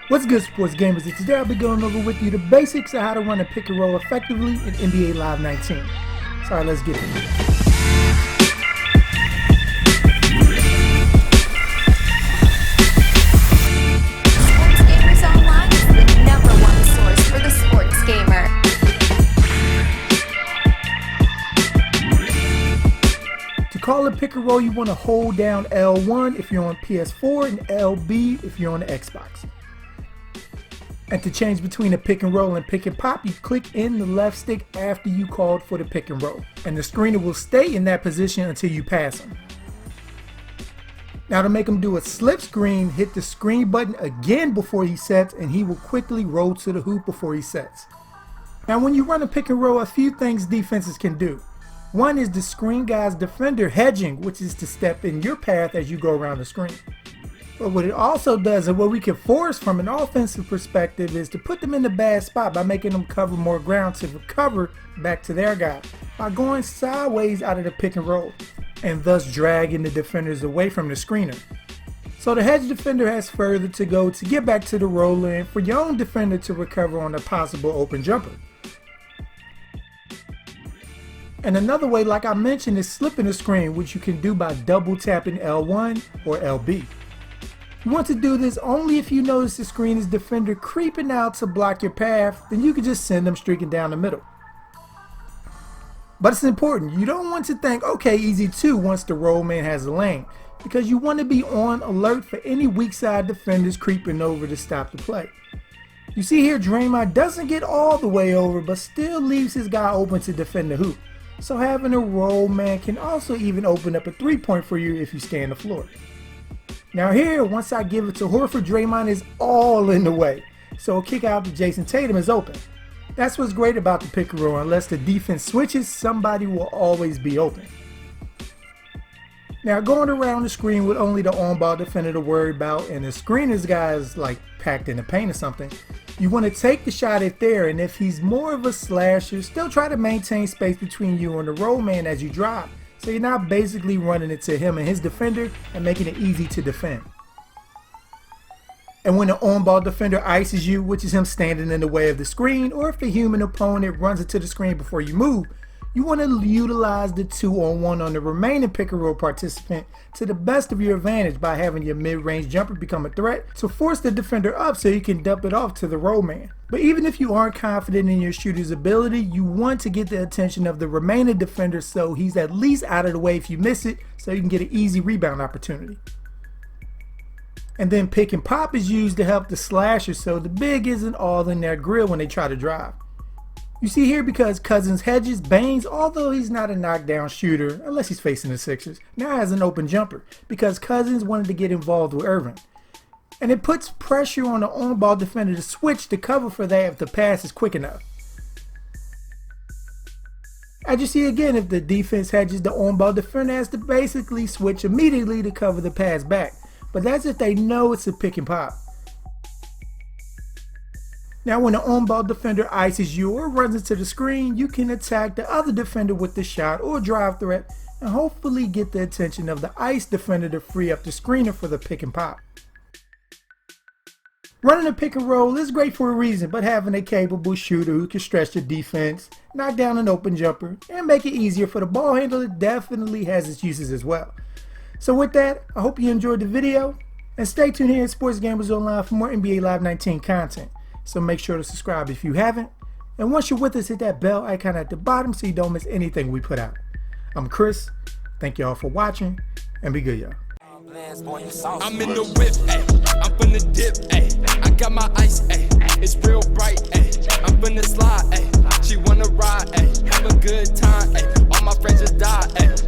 What's good, sports gamers? And today I'll be going over with you the basics of how to run a pick and roll effectively in NBA Live 19. So let's get into it. Sports Gamers Online is the #1 source for the sports gamer. To call a pick and roll, you want to hold down L1 if you're on PS4 and LB if you're on the Xbox. And to change between a pick and roll and pick and pop, you click in the left stick after you called for the pick and roll. And the screener will stay in that position until you pass him. Now to make him do a slip screen, hit the screen button again before he sets and he will quickly roll to the hoop before he sets. Now when you run a pick and roll, a few things defenses can do. One is the screen guy's defender hedging, which is to step in your path as you go around the screen. But what it also does, and what we can force from an offensive perspective, is to put them in the bad spot by making them cover more ground to recover back to their guy by going sideways out of the pick and roll and thus dragging the defenders away from the screener. So the hedge defender has further to go to get back to the roll in for your own defender to recover on a possible open jumper. And another way, like I mentioned, is slipping the screen, which you can do by double tapping L1 or LB. You want to do this only if you notice the screen's defender creeping out to block your path, then you can just send them streaking down the middle. But it's important, you don't want to think, okay, easy too once the roll man has a lane, because you want to be on alert for any weak side defenders creeping over to stop the play. You see here, Draymond doesn't get all the way over, but still leaves his guy open to defend the hoop. So having a roll man can also even open up a 3-point for you if you stay on the floor. Now here, once I give it to Horford, Draymond is all in the way. So a kick out to Jason Tatum is open. That's what's great about the pick and roll. Unless the defense switches, somebody will always be open. Now going around the screen with only the on-ball defender to worry about and the screener's guy is like packed in the paint or something, you want to take the shot at there, and if he's more of a slasher, still try to maintain space between you and the roll man as you drop. So you're not basically running it to him and his defender and making it easy to defend. And when the on-ball defender ices you, which is him standing in the way of the screen, or if the human opponent runs into the screen before you move, you want to utilize the 2-on-1 on the remaining pick and roll participant to the best of your advantage by having your mid-range jumper become a threat to force the defender up so you can dump it off to the roll man. But even if you aren't confident in your shooter's ability, you want to get the attention of the remaining defender so he's at least out of the way if you miss it, so you can get an easy rebound opportunity. And then pick and pop is used to help the slasher so the big isn't all in their grill when they try to drive. You see here, because Cousins hedges, Baines, although he's not a knockdown shooter unless he's facing the Sixers, now has an open jumper because Cousins wanted to get involved with Irving. And it puts pressure on the on-ball defender to switch to cover for that if the pass is quick enough. As you see again, if the defense hedges, the on-ball defender has to basically switch immediately to cover the pass back. But that's if they know it's a pick and pop. Now when the on-ball defender ices you or runs into the screen, you can attack the other defender with the shot or drive threat and hopefully get the attention of the ice defender to free up the screener for the pick and pop. Running a pick and roll is great for a reason, but having a capable shooter who can stretch the defense, knock down an open jumper, and make it easier for the ball handler definitely has its uses as well. So with that, I hope you enjoyed the video, and stay tuned here at Sports Gamers Online for more NBA Live 19 content. So make sure to subscribe if you haven't, and once you're with us, hit that bell icon at the bottom so you don't miss anything we put out. I'm Chris, thank y'all for watching, and be good, y'all. I'm in the whip, ayy. I'm finna dip, ayy. I got my ice, ayy. It's real bright, ayy. I'm finna slide, ayy. She wanna ride, ayy. Have a good time, ayy. All my friends just died, ayy.